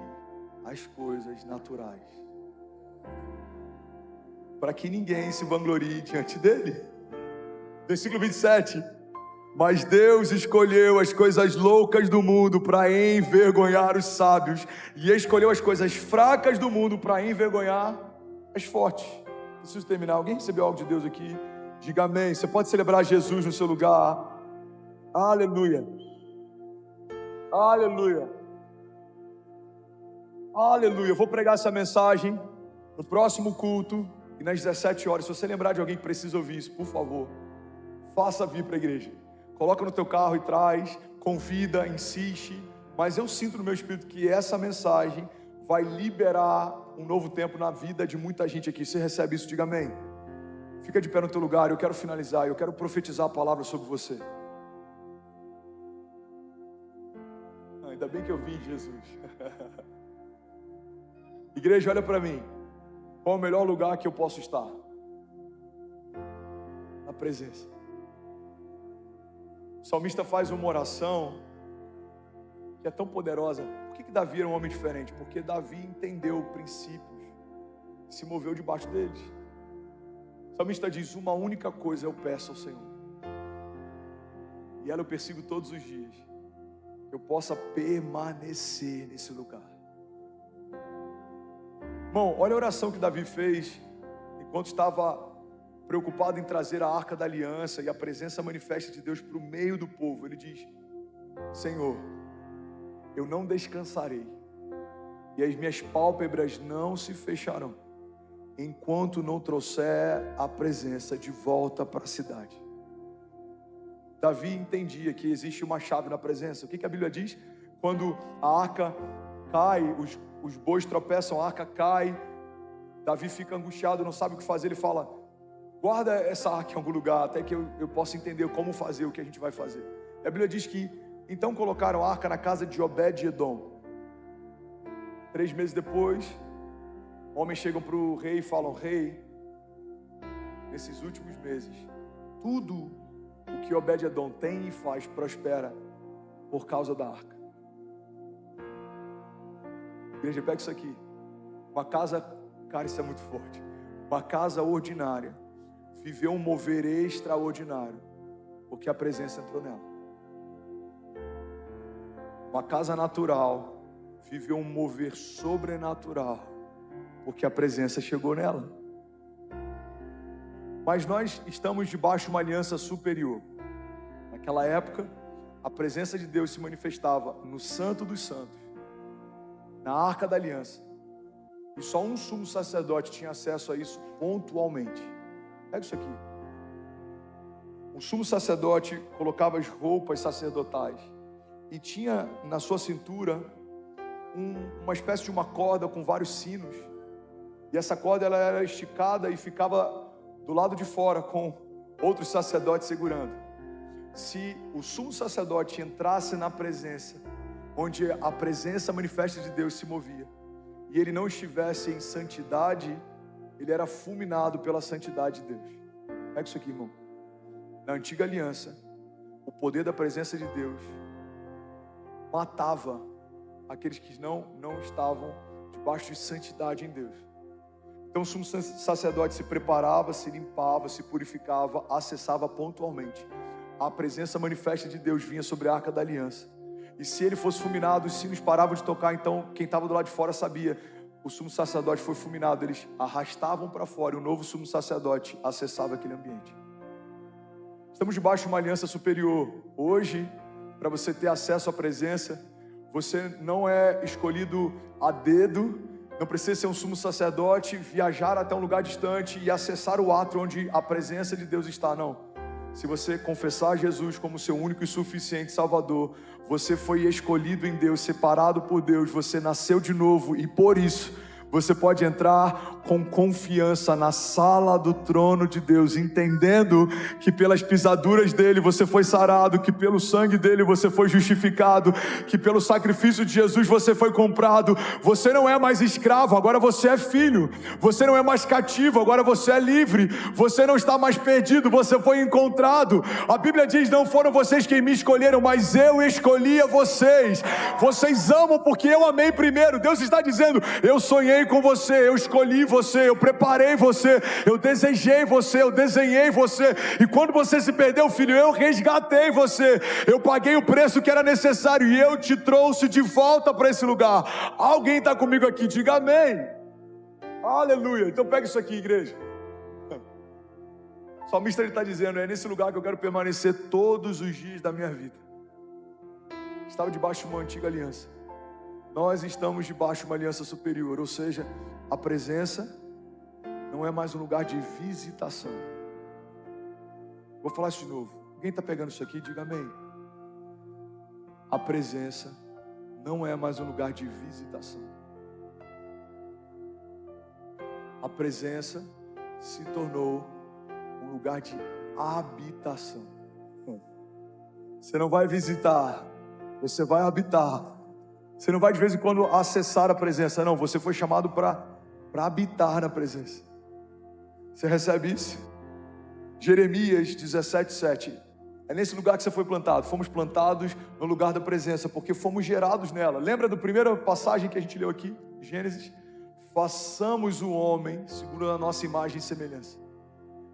as coisas naturais, para que ninguém se vanglorie diante dele. Versículo 27. Mas Deus escolheu as coisas loucas do mundo para envergonhar os sábios, e escolheu as coisas fracas do mundo para envergonhar as fortes. Preciso terminar. Alguém recebeu algo de Deus aqui? Diga amém. Você pode celebrar Jesus no seu lugar. Aleluia, aleluia, aleluia. Eu vou pregar essa mensagem no próximo culto e nas 17 horas. Se você lembrar de alguém que precisa ouvir isso, por favor, faça vir para a igreja. Coloca no teu carro e traz, convida, insiste. Mas eu sinto no meu espírito que essa mensagem vai liberar um novo tempo na vida de muita gente aqui. Você recebe isso? Diga amém. Fica de pé no teu lugar. Eu quero finalizar. Eu quero profetizar a palavra sobre você. Ainda bem que eu vim, Jesus. Igreja, olha para mim. Qual é o melhor lugar que eu posso estar? Na presença. O salmista faz uma oração que é tão poderosa. Por que Davi era um homem diferente? Porque Davi entendeu princípios se moveu debaixo deles. O salmista diz: uma única coisa eu peço ao Senhor, e ela eu persigo todos os dias, que eu possa permanecer nesse lugar. Irmão, olha a oração que Davi fez enquanto estava preocupado em trazer a arca da aliança e a presença manifesta de Deus para o meio do povo. Ele diz: Senhor, eu não descansarei e as minhas pálpebras não se fecharão enquanto não trouxer a presença de volta para a cidade. Davi entendia que existe uma chave na presença. O que a Bíblia diz? Quando a arca cai, os bois tropeçam, a arca cai, Davi fica angustiado, não sabe o que fazer. Ele fala: guarda essa arca em algum lugar, até que eu possa entender como fazer o que a gente vai fazer. A Bíblia diz que então colocaram a arca na casa de Obed-Edom. 3 meses depois, homens chegam para o rei e falam: rei, nesses últimos meses, tudo o que Obed-Edom tem e faz prospera por causa da arca. Igreja, pega isso aqui. Uma casa, cara, isso é muito forte. Uma casa ordinária viveu um mover extraordinário, porque a presença entrou nela. Uma casa natural viveu um mover sobrenatural, porque a presença chegou nela. Mas nós estamos debaixo de uma aliança superior. Naquela época, a presença de Deus se manifestava no Santo dos Santos, na Arca da Aliança, e só um sumo sacerdote tinha acesso a isso pontualmente. Pega isso aqui. O sumo sacerdote colocava as roupas sacerdotais e tinha na sua cintura uma espécie de uma corda com vários sinos, e essa corda ela era esticada e ficava do lado de fora com outros sacerdotes segurando. Se o sumo sacerdote entrasse na presença, onde a presença manifesta de Deus se movia, e ele não estivesse em santidade, ele era fulminado pela santidade de Deus. Pega isso aqui, irmão. Na antiga aliança, o poder da presença de Deus matava aqueles que não estavam debaixo de santidade em Deus. Então o sumo sacerdote se preparava, se limpava, se purificava, acessava pontualmente. A presença manifesta de Deus vinha sobre a Arca da Aliança. E se ele fosse fulminado, os sinos paravam de tocar. Então quem estava do lado de fora sabia: o sumo sacerdote foi fulminado. Eles arrastavam para fora e o novo sumo sacerdote acessava aquele ambiente. Estamos debaixo de uma aliança superior. Hoje, para você ter acesso à presença, você não é escolhido a dedo, não precisa ser um sumo sacerdote, viajar até um lugar distante e acessar o átrio onde a presença de Deus está, não. Se você confessar Jesus como seu único e suficiente Salvador, você foi escolhido em Deus, separado por Deus, você nasceu de novo e por isso você pode entrar com confiança na sala do trono de Deus, entendendo que pelas pisaduras dele você foi sarado, que pelo sangue dele você foi justificado, que pelo sacrifício de Jesus você foi comprado. Você não é mais escravo, agora você é filho. Você não é mais cativo, agora você é livre. Você não está mais perdido, você foi encontrado. A Bíblia diz: não foram vocês quem me escolheram, mas eu escolhi a vocês. Vocês amam porque eu amei primeiro. Deus está dizendo: eu sonhei com você, eu escolhi você, eu preparei você, eu desejei você, eu desenhei você, e quando você se perdeu, filho, eu resgatei você, eu paguei o preço que era necessário e eu te trouxe de volta para esse lugar. Alguém está comigo aqui? Diga amém. Aleluia. Então pega isso aqui, igreja. O salmista está dizendo: é nesse lugar que eu quero permanecer todos os dias da minha vida. Estava debaixo de uma antiga aliança. Nós estamos debaixo de uma aliança superior, ou seja, a presença não é mais um lugar de visitação. Vou falar isso de novo. Alguém está pegando isso aqui? Diga amém. A presença não é mais um lugar de visitação. A presença se tornou um lugar de habitação. Você não vai visitar, você vai habitar. Você não vai de vez em quando acessar a presença, não. Você foi chamado para habitar na presença. Você recebe isso? Jeremias 17:7. É nesse lugar que você foi plantado. Fomos plantados no lugar da presença, porque fomos gerados nela. Lembra da primeira passagem que a gente leu aqui? Gênesis. façamos o homem segundo a nossa imagem e semelhança.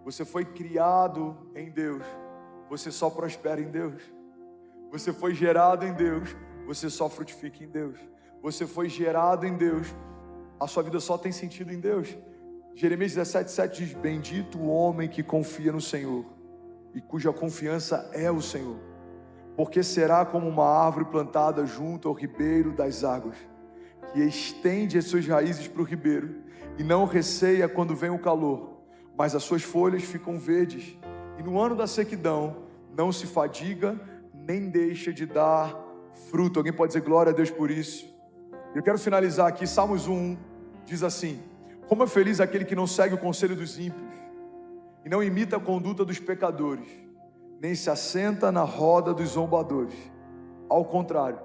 Você foi criado em Deus, você só prospera em Deus. Você foi gerado em Deus, você só frutifica em Deus. Você foi gerado em Deus, a sua vida só tem sentido em Deus. Jeremias 17:7 diz: bendito o homem que confia no Senhor e cuja confiança é o Senhor, porque será como uma árvore plantada junto ao ribeiro das águas, que estende as suas raízes para o ribeiro e não receia quando vem o calor, mas as suas folhas ficam verdes, e no ano da sequidão não se fadiga, nem deixa de dar fruto. Alguém pode dizer glória a Deus por isso? Eu quero finalizar aqui. Salmos 1 diz assim: como é feliz aquele que não segue o conselho dos ímpios e não imita a conduta dos pecadores, nem se assenta na roda dos zombadores. Ao contrário,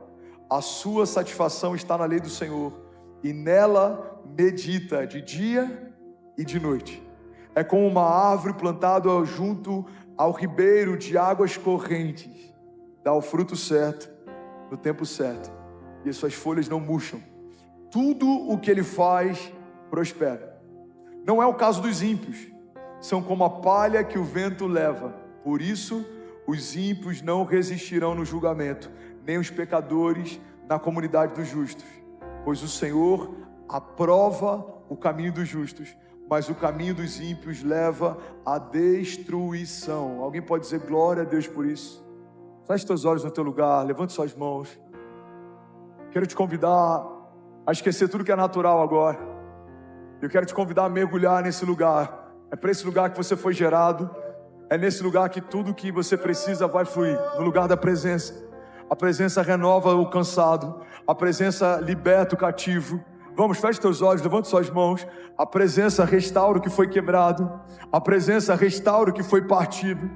a sua satisfação está na lei do Senhor, e nela medita de dia e de noite. É como uma árvore plantada junto ao ribeiro de águas correntes, dá o fruto certo, no tempo certo, e as suas folhas não murcham. Tudo o que ele faz prospera. Não é o caso dos ímpios, são como a palha que o vento leva. Por isso, os ímpios não resistirão no julgamento, nem os pecadores na comunidade dos justos. Pois o Senhor aprova o caminho dos justos, mas o caminho dos ímpios leva à destruição. Alguém pode dizer glória a Deus por isso? Feche teus olhos no teu lugar, levante suas mãos. Quero te convidar a esquecer tudo que é natural agora. Eu quero te convidar a mergulhar nesse lugar. É para esse lugar que você foi gerado. É nesse lugar que tudo que você precisa vai fluir. No lugar da presença. A presença renova o cansado. A presença liberta o cativo. Vamos, feche teus olhos, levante suas mãos. A presença restaura o que foi quebrado. A presença restaura o que foi partido.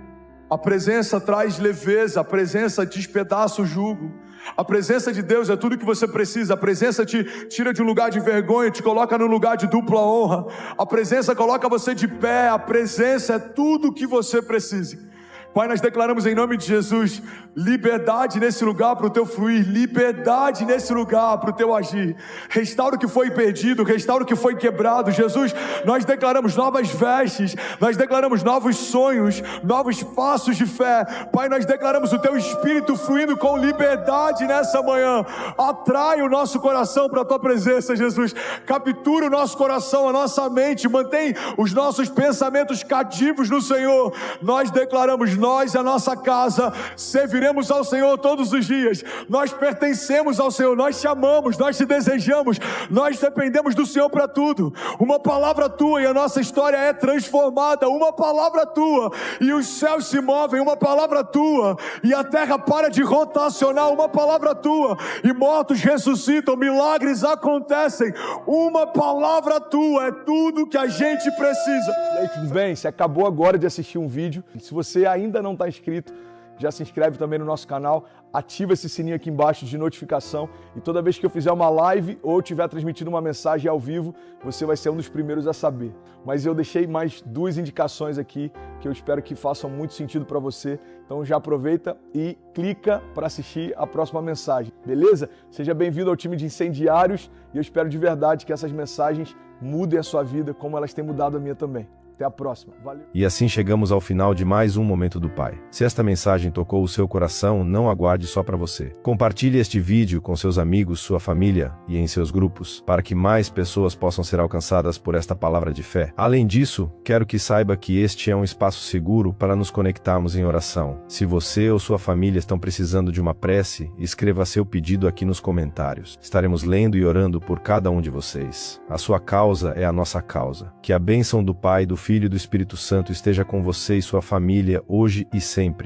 A presença traz leveza. A presença despedaça o jugo. A presença de Deus é tudo que você precisa. A presença te tira de um lugar de vergonha, te coloca num lugar de dupla honra. A presença coloca você de pé. A presença é tudo que você precisa. Pai, nós declaramos em nome de Jesus liberdade nesse lugar para o teu fluir, liberdade nesse lugar para o teu agir. Restaura o que foi perdido, restaura o que foi quebrado. Jesus, nós declaramos novas vestes, nós declaramos novos sonhos, novos passos de fé. Pai, nós declaramos o teu Espírito fluindo com liberdade nessa manhã. Atrai o nosso coração para a tua presença, Jesus. Captura o nosso coração, a nossa mente, mantém os nossos pensamentos cativos no Senhor. Nós declaramos: nós e a nossa casa serviremos ao Senhor todos os dias. Nós pertencemos ao Senhor, nós te amamos, nós te desejamos, nós dependemos do Senhor para tudo. Uma palavra tua e a nossa história é transformada. Uma palavra tua e os céus se movem. Uma palavra tua e a terra para de rotacionar. Uma palavra tua e mortos ressuscitam, milagres acontecem. Uma palavra tua é tudo que a gente precisa. E aí, tudo bem? Você acabou agora de assistir um vídeo. Se você ainda não está inscrito, já se inscreve também no nosso canal, ativa esse sininho aqui embaixo de notificação, e toda vez que eu fizer uma live ou estiver transmitindo uma mensagem ao vivo, você vai ser um dos primeiros a saber. Mas eu deixei mais 2 indicações aqui que eu espero que façam muito sentido para você, então já aproveita e clica para assistir a próxima mensagem, beleza? Seja bem-vindo ao time de incendiários, e eu espero de verdade que essas mensagens mudem a sua vida como elas têm mudado a minha também. Até a próxima. Valeu. E assim chegamos ao final de mais um Momento do Pai. Se esta mensagem tocou o seu coração, não aguarde só para você. Compartilhe este vídeo com seus amigos, sua família e em seus grupos, para que mais pessoas possam ser alcançadas por esta palavra de fé. Além disso, quero que saiba que este é um espaço seguro para nos conectarmos em oração. Se você ou sua família estão precisando de uma prece, escreva seu pedido aqui nos comentários. Estaremos lendo e orando por cada um de vocês. A sua causa é a nossa causa. Que a bênção do Pai, do Filho e do Espírito Santo esteja com você e sua família hoje e sempre.